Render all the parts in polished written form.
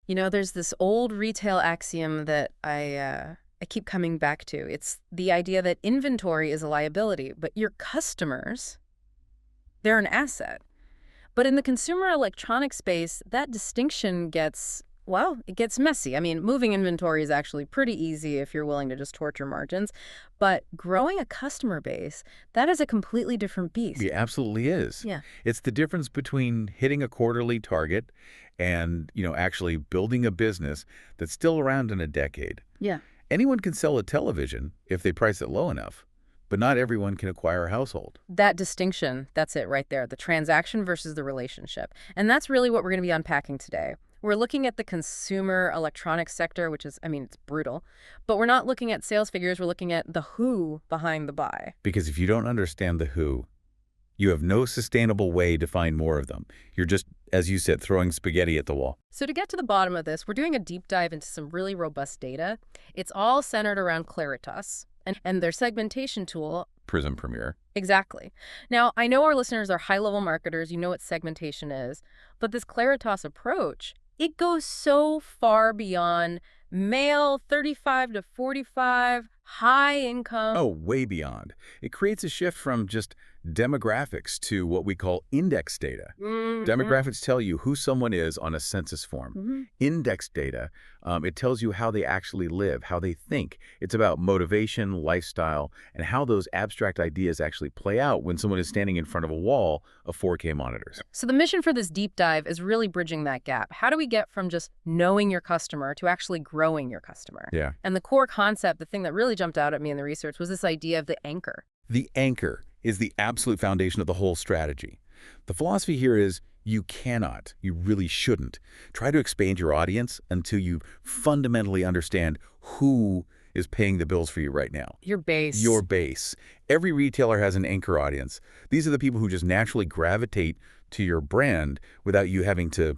You know, there's this old retail axiom that I keep coming back to. It's the idea that inventory is a liability, but your customers, they're an asset. But in the consumer electronics space, that distinction gets, well, it gets messy. I mean, moving inventory is actually pretty easy if you're willing to just torture margins. But growing a customer base, that is a completely different beast. It absolutely is. Yeah. It's the difference between hitting a quarterly target and, actually building a business that's still around in a decade. Yeah. Anyone can sell a television if they price it low enough, but not everyone can acquire a household. That distinction, that's it right there, the transaction versus the relationship. And that's really what we're going to be unpacking today. We're looking at the consumer electronics sector, which is, I mean, it's brutal. But we're not looking at sales figures, we're looking at the who behind the buy. Because if you don't understand the who, you have no sustainable way to find more of them. You're just, as you said, throwing spaghetti at the wall. So to get to the bottom of this, we're doing a deep dive into some really robust data. It's all centered around Claritas and their segmentation tool. Prism Premier. Exactly. Now, I know our listeners are high-level marketers. You know what segmentation is. But this Claritas approach, it goes so far beyond male 35 to 45, high income. Oh, way beyond. It creates a shift from just demographics to what we call index data. Demographics tell you who someone is on a census form. Index data, it tells you how they actually live, how they think. It's about motivation, lifestyle, and how those abstract ideas actually play out when someone is standing in front of a wall of 4K monitors. So the mission for this deep dive is really bridging that gap. How do we get from just knowing your customer to actually growing your customer? Yeah. And the core concept, the thing that really jumped out at me in the research, was this idea of the anchor. The anchor is the absolute foundation of the whole strategy. The philosophy here is you really shouldn't, try to expand your audience until you fundamentally understand who is paying the bills for you right now. Your base. Your base. Every retailer has an anchor audience. These are the people who just naturally gravitate to your brand without you having to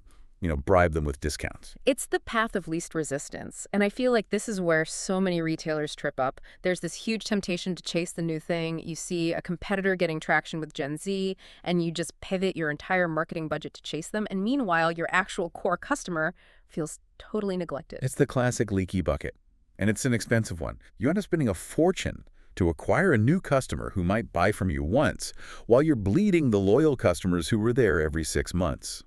bribe them with discounts. It's the path of least resistance. And I feel like this is where so many retailers trip up. There's this huge temptation to chase the new thing. You see a competitor getting traction with Gen Z, and you just pivot your entire marketing budget to chase them. And meanwhile, your actual core customer feels totally neglected. It's the classic leaky bucket, and it's an expensive one. You end up spending a fortune to acquire a new customer who might buy from you once, while you're bleeding the loyal customers who were there every 6 months.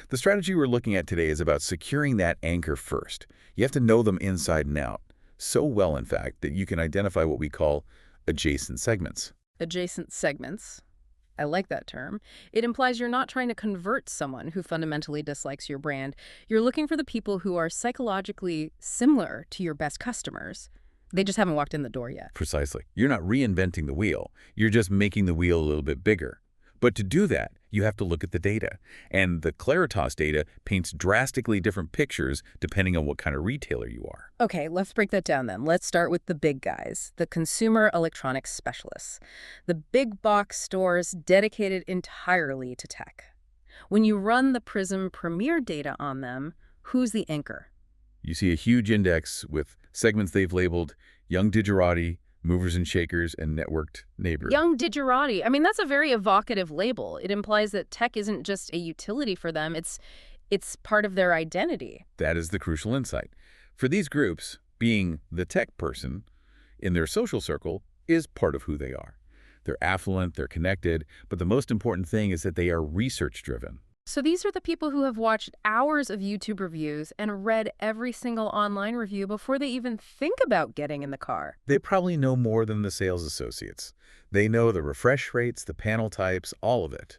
The strategy we're looking at today is about securing that anchor first. You have to know them inside and out, so well, in fact, that you can identify what we call adjacent segments. Adjacent segments. I like that term. It implies you're not trying to convert someone who fundamentally dislikes your brand. You're looking for the people who are psychologically similar to your best customers. They just haven't walked in the door yet. Precisely. You're not reinventing the wheel. You're just making the wheel a little bit bigger. But to do that, you have to look at the data. And the Claritas data paints drastically different pictures depending on what kind of retailer you are. Okay, let's break that down then. Let's start with the big guys, the consumer electronics specialists, the big box stores dedicated entirely to tech. When you run the Prism Premier data on them, who's the anchor? You see a huge index with segments they've labeled young digerati, movers and shakers, and networked neighbors. Young digerati. I mean, that's a very evocative label. It implies that tech isn't just a utility for them. It's part of their identity. That is the crucial insight. For these groups, being the tech person in their social circle is part of who they are. They're affluent, they're connected, but the most important thing is that they are research-driven. So these are the people who have watched hours of YouTube reviews and read every single online review before they even think about getting in the car. They probably know more than the sales associates. They know the refresh rates, the panel types, all of it.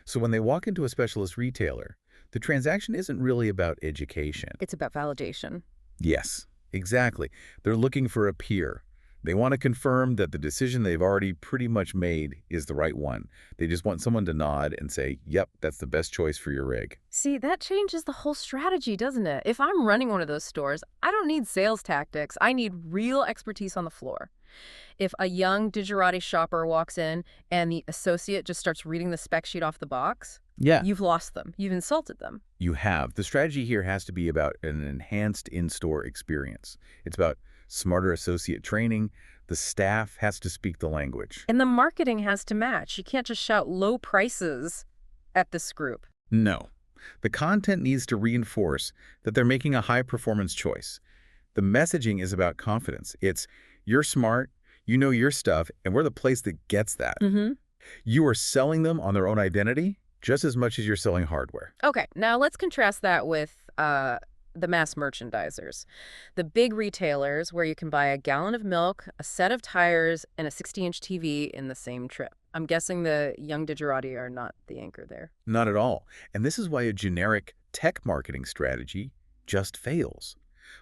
So when they walk into a specialist retailer, the transaction isn't really about education. It's about validation. Yes, exactly. They're looking for a peer. They want to confirm that the decision they've already pretty much made is the right one. They just want someone to nod and say, yep, that's the best choice for your rig. See, that changes the whole strategy, doesn't it? If I'm running one of those stores, I don't need sales tactics. I need real expertise on the floor. If a young digerati shopper walks in and the associate just starts reading the spec sheet off the box, you've lost them. You've insulted them. You have. The strategy here has to be about an enhanced in-store experience. It's about smarter associate training. The staff has to speak the language. And the marketing has to match. You can't just shout low prices at this group. No. The content needs to reinforce that they're making a high-performance choice. The messaging is about confidence. It's, you're smart, you know your stuff, and we're the place that gets that. Mm-hmm. You are selling them on their own identity just as much as you're selling hardware. Okay, now let's contrast that with the mass merchandisers. The big retailers where you can buy a gallon of milk, a set of tires, and a 60-inch TV in the same trip. I'm guessing the young digerati are not the anchor there. Not at all. And this is why a generic tech marketing strategy just fails.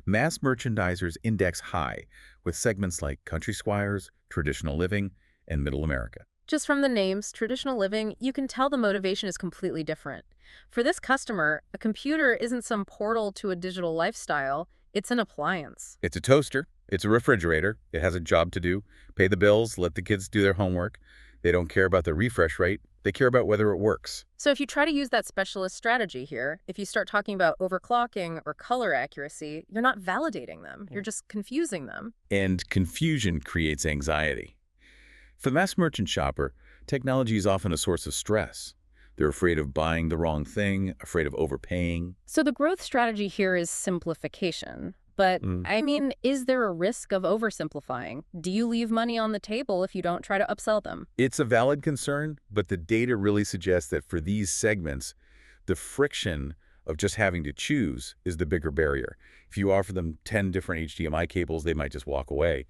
Mass merchandisers index high with segments like country squires, traditional living, and middle America. Just from the names, traditional living, you can tell the motivation is completely different. For this customer, a computer isn't some portal to a digital lifestyle, it's an appliance. It's a toaster. It's a refrigerator. It has a job to do. Pay the bills, let the kids do their homework. They don't care about the refresh rate. They care about whether it works. So if you try to use that specialist strategy here, if you start talking about overclocking or color accuracy, you're not validating them. You're just confusing them. And confusion creates anxiety. For the mass merchant shopper, technology is often a source of stress. They're afraid of buying the wrong thing, afraid of overpaying. So the growth strategy here is simplification. But, I mean, is there a risk of oversimplifying? Do you leave money on the table if you don't try to upsell them? It's a valid concern, but the data really suggests that for these segments, the friction of just having to choose is the bigger barrier. If you offer them 10 different HDMI cables, they might just walk away.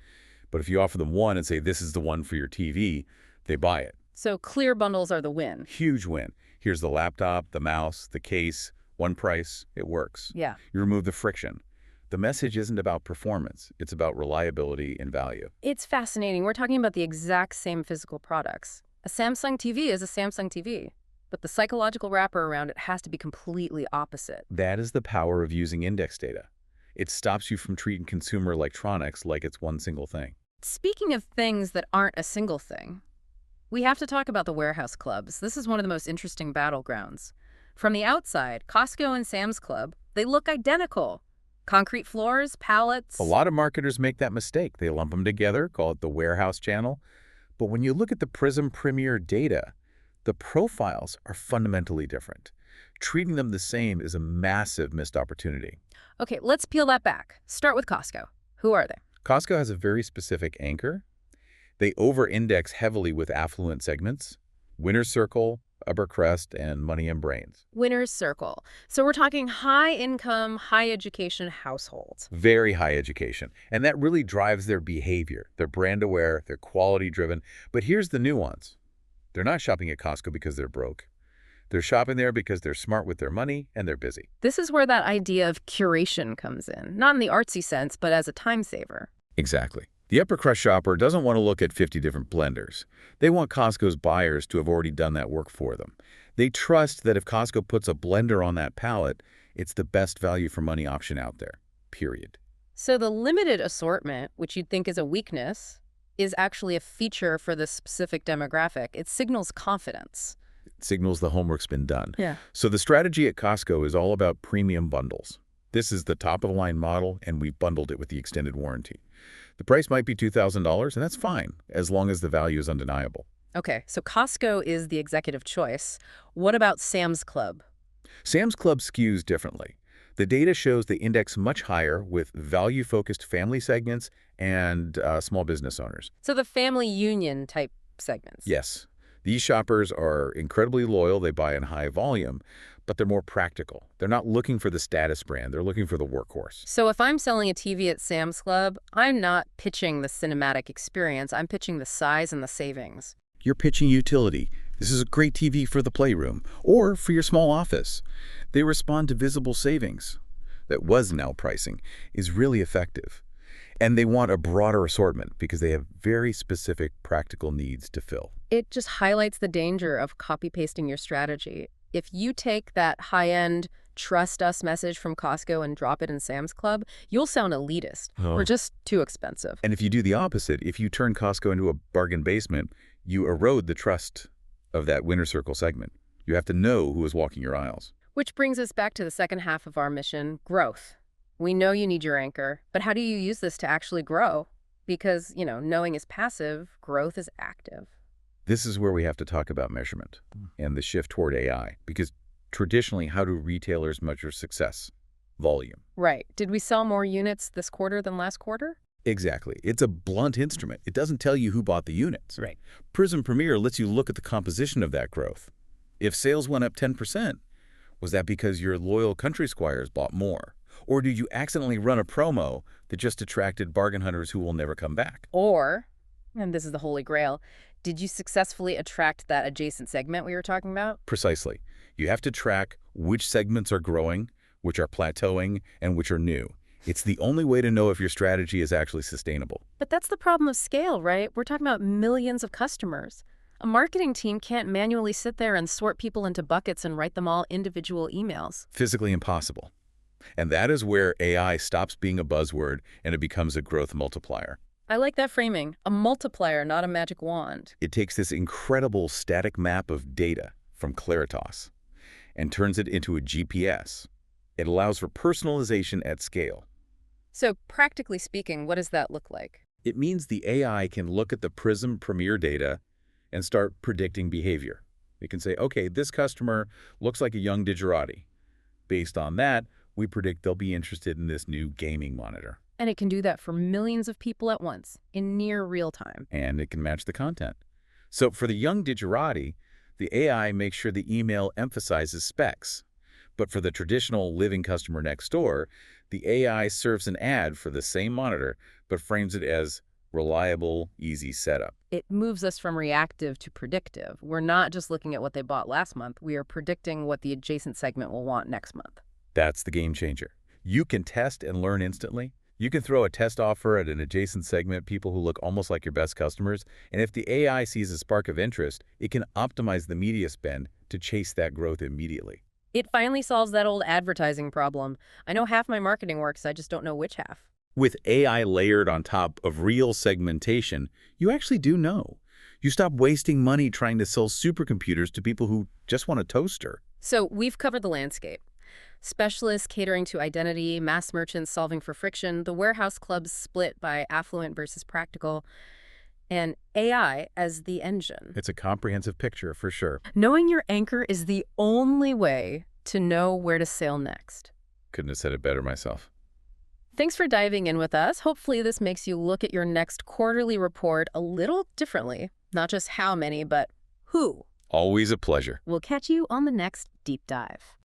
But if you offer them one and say, this is the one for your TV, they buy it. So clear bundles are the win. Huge win. Here's the laptop, the mouse, the case, one price, it works. Yeah. You remove the friction. The message isn't about performance. It's about reliability and value. It's fascinating. We're talking about the exact same physical products. A Samsung TV is a Samsung TV, but the psychological wrapper around it has to be completely opposite. That is the power of using index data. It stops you from treating consumer electronics like it's one single thing. Speaking of things that aren't a single thing, we have to talk about the warehouse clubs. This is one of the most interesting battlegrounds. From the outside, Costco and Sam's Club, they look identical. Concrete floors, pallets. A lot of marketers make that mistake. They lump them together, call it the warehouse channel. But when you look at the Prism Premier data, the profiles are fundamentally different. Treating them the same is a massive missed opportunity. Okay, let's peel that back. Start with Costco. Who are they? Costco has a very specific anchor. They over-index heavily with affluent segments, Winner's Circle, Upper Crust, and Money and Brains. Winner's Circle. So we're talking high-income, high-education households. Very high education. And that really drives their behavior. They're brand aware, they're quality driven. But here's the nuance. They're not shopping at Costco because they're broke. They're shopping there because they're smart with their money and they're busy. This is where that idea of curation comes in. Not in the artsy sense, but as a time saver. Exactly. The upper crust shopper doesn't want to look at 50 different blenders. They want Costco's buyers to have already done that work for them. They trust that if Costco puts a blender on that pallet, it's the best value for money option out there, period. So the limited assortment, which you'd think is a weakness, is actually a feature for this specific demographic. It signals confidence. It signals the homework's been done. Yeah. So the strategy at Costco is all about premium bundles. This is the top-of-the-line model, and we've bundled it with the extended warranty. The price might be $2,000, and that's fine, as long as the value is undeniable. Okay, so Costco is the executive choice. What about Sam's Club? Sam's Club skews differently. The data shows they index much higher with value-focused family segments and small business owners. So the family union type segments. Yes, these shoppers are incredibly loyal. They buy in high volume, but they're more practical. They're not looking for the status brand. They're looking for the workhorse. So if I'm selling a TV at Sam's Club, I'm not pitching the cinematic experience. I'm pitching the size and the savings. You're pitching utility. This is a great TV for the playroom or for your small office. They respond to visible savings. That was now pricing is really effective. And they want a broader assortment because they have very specific practical needs to fill. It just highlights the danger of copy-pasting your strategy. If you take that high-end, trust us message from Costco and drop it in Sam's Club, you'll sound elitist or just too expensive. And if you do the opposite, if you turn Costco into a bargain basement, you erode the trust of that Winner's Circle segment. You have to know who is walking your aisles. Which brings us back to the second half of our mission, growth. We know you need your anchor, but how do you use this to actually grow? Because, knowing is passive, growth is active. This is where we have to talk about measurement and the shift toward AI, because Traditionally, how do retailers measure success? Volume. Right. Did we sell more units this quarter than last quarter? Exactly. It's a blunt instrument. It doesn't tell you who bought the units. Right. Prism Premier lets you look at the composition of that growth. If sales went up 10%, was that because your loyal country squires bought more? Or did you accidentally run a promo that just attracted bargain hunters who will never come back? Or, and this is the holy grail, did you successfully attract that adjacent segment we were talking about? Precisely. You have to track which segments are growing, which are plateauing, and which are new. It's the only way to know if your strategy is actually sustainable. But that's the problem of scale, right? We're talking about millions of customers. A marketing team can't manually sit there and sort people into buckets and write them all individual emails. Physically impossible. And that is where AI stops being a buzzword and it becomes a growth multiplier. I like that framing. A multiplier, not a magic wand. It takes this incredible static map of data from Claritas and turns it into a GPS. It allows for personalization at scale. So practically speaking, what does that look like? It means the AI can look at the Prism Premier data and start predicting behavior. It can say, okay, this customer looks like a young digerati. Based on that, we predict they'll be interested in this new gaming monitor. And it can do that for millions of people at once, in near real time. And it can match the content. So for the young digerati, the AI makes sure the email emphasizes specs. But for the traditional living customer next door, the AI serves an ad for the same monitor, but frames it as reliable, easy setup. It moves us from reactive to predictive. We're not just looking at what they bought last month. We are predicting what the adjacent segment will want next month. That's the game changer. You can test and learn instantly. You can throw a test offer at an adjacent segment, people who look almost like your best customers, and if the AI sees a spark of interest, it can optimize the media spend to chase that growth immediately. It finally solves that old advertising problem. I know half my marketing works, I just don't know which half. With AI layered on top of real segmentation, you actually do know. You stop wasting money trying to sell supercomputers to people who just want a toaster. So we've covered the landscape. Specialists catering to identity, mass merchants solving for friction, the warehouse clubs split by affluent versus practical, and AI as the engine. It's a comprehensive picture for sure. Knowing your anchor is the only way to know where to sail next. Couldn't have said it better myself. Thanks for diving in with us. Hopefully this makes you look at your next quarterly report a little differently. Not just how many, but who. Always a pleasure. We'll catch you on the next deep dive.